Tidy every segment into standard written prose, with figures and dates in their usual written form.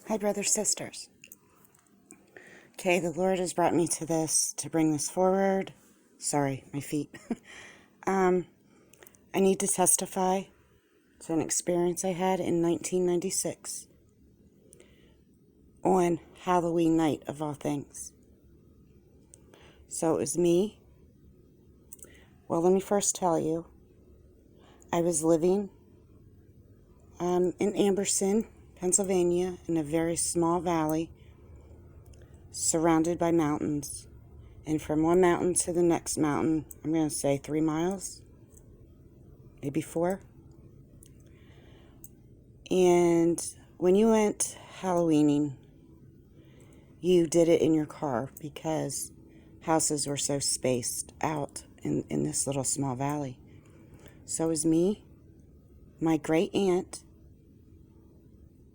Hi, brothers, sisters. Okay, the Lord has brought me to this to bring this forward. Sorry, my feet. I need to testify to an experience I had in 1996 on Halloween night, of all things. So it was me. Well, let me first tell you, I was living in Amberson, Pennsylvania, in a very small valley surrounded by mountains. And from one mountain to the next mountain, I'm going to say 3 miles, maybe 4. And when you went Halloweening, you did it in your car because houses were so spaced out in this little small valley. So it was me, my great aunt,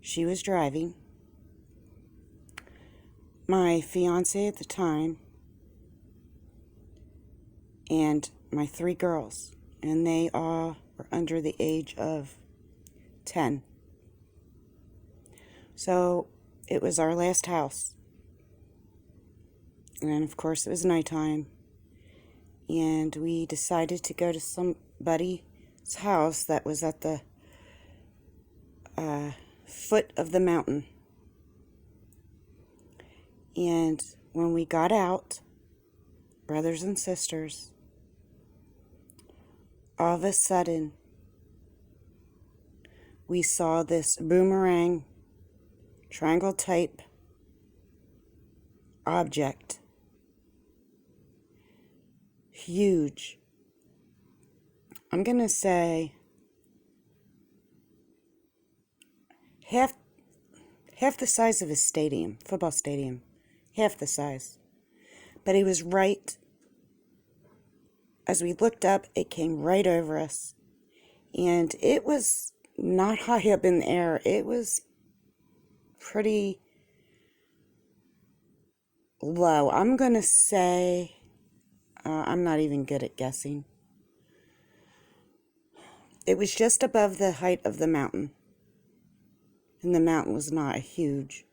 she was driving, my fiance at the time, and my 3 girls, and they all were under the age of 10. So it was our last house. And then, of course, it was nighttime. And we decided to go to somebody's house that was at the foot of the mountain. And when we got out, brothers and sisters, all of a sudden, we saw this boomerang, triangle type object. Huge. I'm going to say half the size of a stadium, football stadium. Half the size. But it was right, as we looked up, it came right over us. And it was not high up in the air. It was pretty low. I'm going to say, I'm not even good at guessing. It was just above the height of the mountain. And the mountain was not a huge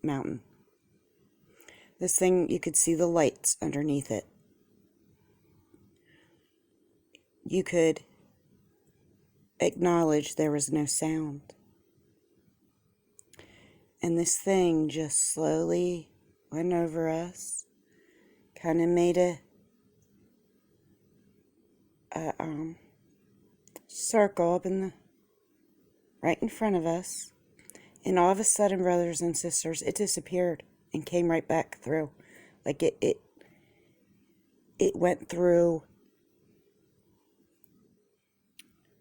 mountain. This thing, you could see the lights underneath it. You could acknowledge there was no sound. And this thing just slowly went over us, kind of made a circle up right in front of us. And all of a sudden, brothers and sisters, it disappeared and came right back through. Like it went through,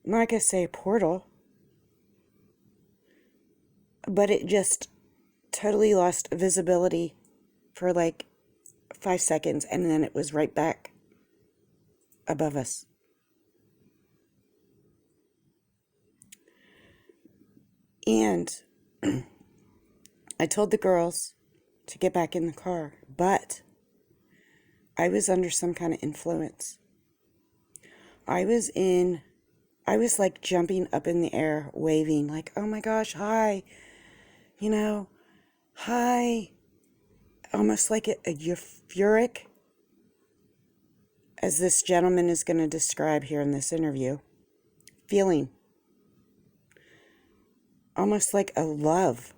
I'm not going to say a portal, but it just totally lost visibility for like 5 seconds, and then it was right back above us. And I told the girls to get back in the car, but I was under some kind of influence. I was like jumping up in the air, waving, like, oh my gosh, hi, hi, almost like a euphoric, as this gentleman is going to describe here in this interview, feeling. Almost like a love.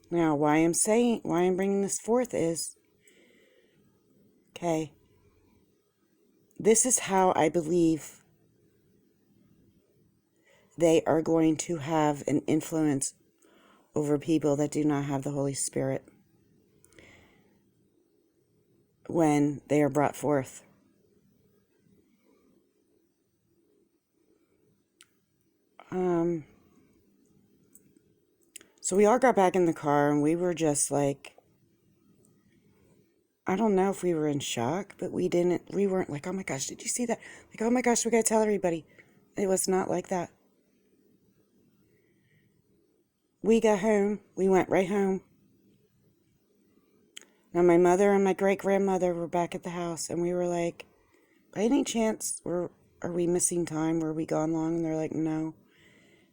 Now, why I'm bringing this forth is, okay, this is how I believe they are going to have an influence over people that do not have the Holy Spirit when they are brought forth. So we all got back in the car, and we were just like, I don't know if we were in shock, but we weren't like, oh my gosh, did you see that? Like, oh my gosh, we gotta tell everybody. It was not like that. We got home, we went right home. Now my mother and my great-grandmother were back at the house, and we were like, by any chance, are we missing time? Were we gone long? And they're like, no.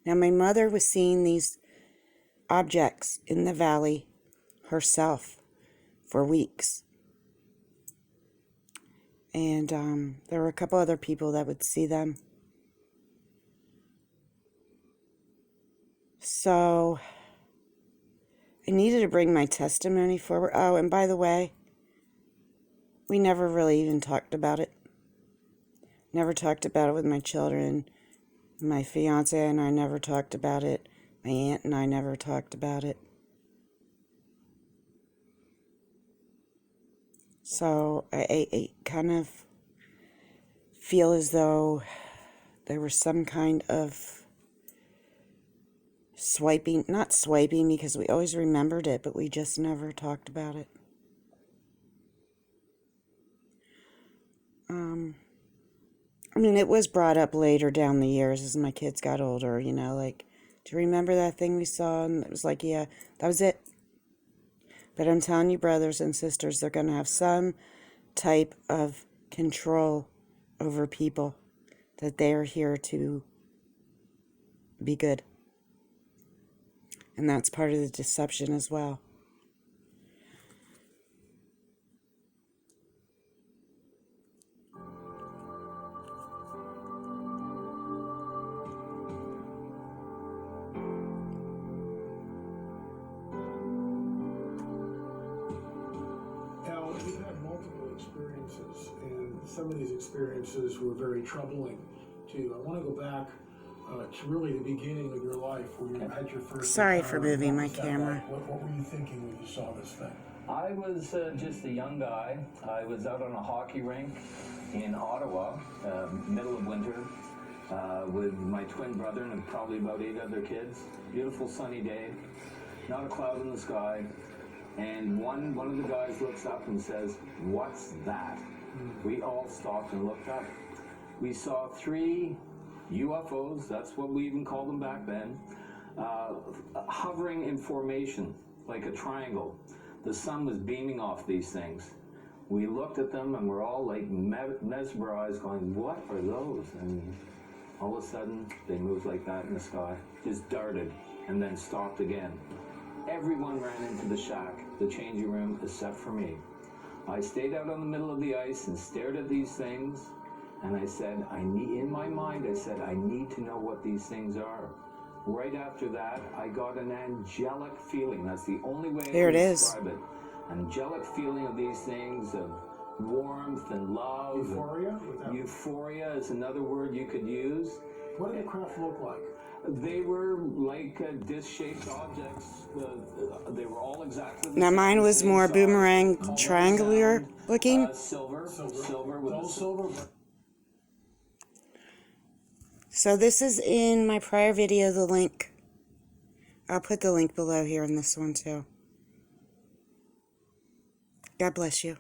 Now my mother was seeing these objects in the valley herself for weeks. And there were a couple other people that would see them. So I needed to bring my testimony forward. Oh, and by the way, we never really even talked about it. Never talked about it with my children. My fiance and I never talked about it. My aunt and I never talked about it. So I kind of feel as though there was some kind of not swiping because we always remembered it, but we just never talked about it. I mean, it was brought up later down the years as my kids got older, you know, like, do you remember that thing we saw? And it was like, yeah, that was it. But I'm telling you, brothers and sisters, they're going to have some type of control over people, that they are here to be good. And that's part of the deception as well. You've had multiple experiences, and some of these experiences were very troubling to you. I want to go back to really the beginning of your life, where you had your first. Sorry for moving my camera. What were you thinking when you saw this thing? I was just a young guy. I was out on a hockey rink in Ottawa, middle of winter, with my twin brother and probably about 8 other kids. Beautiful sunny day, not a cloud in the sky. And one of the guys looks up and says, "What's that?" We all stopped and looked up. We saw 3 UFOs, that's what we even called them back then, hovering in formation, like a triangle. The sun was beaming off these things. We looked at them and we're all like mesmerized, going, "What are those?" And all of a sudden, they moved like that in the sky, just darted, and then stopped again. Everyone ran into the shack, the changing room, except for me. I stayed out on the middle of the ice and stared at these things, and I said, in my mind, I said, I need to know what these things are. Right after that, I got an angelic feeling. That's the only way I can describe it. Angelic feeling of these things, of warmth and love. Euphoria? Euphoria is another word you could use. What did the craft look like? They were like disc-shaped objects. They were all exactly the same. Now mine was more boomerang, triangular looking. Silver with Gold, silver. So this is in my prior video, the link. I'll put the link below here in this one too. God bless you.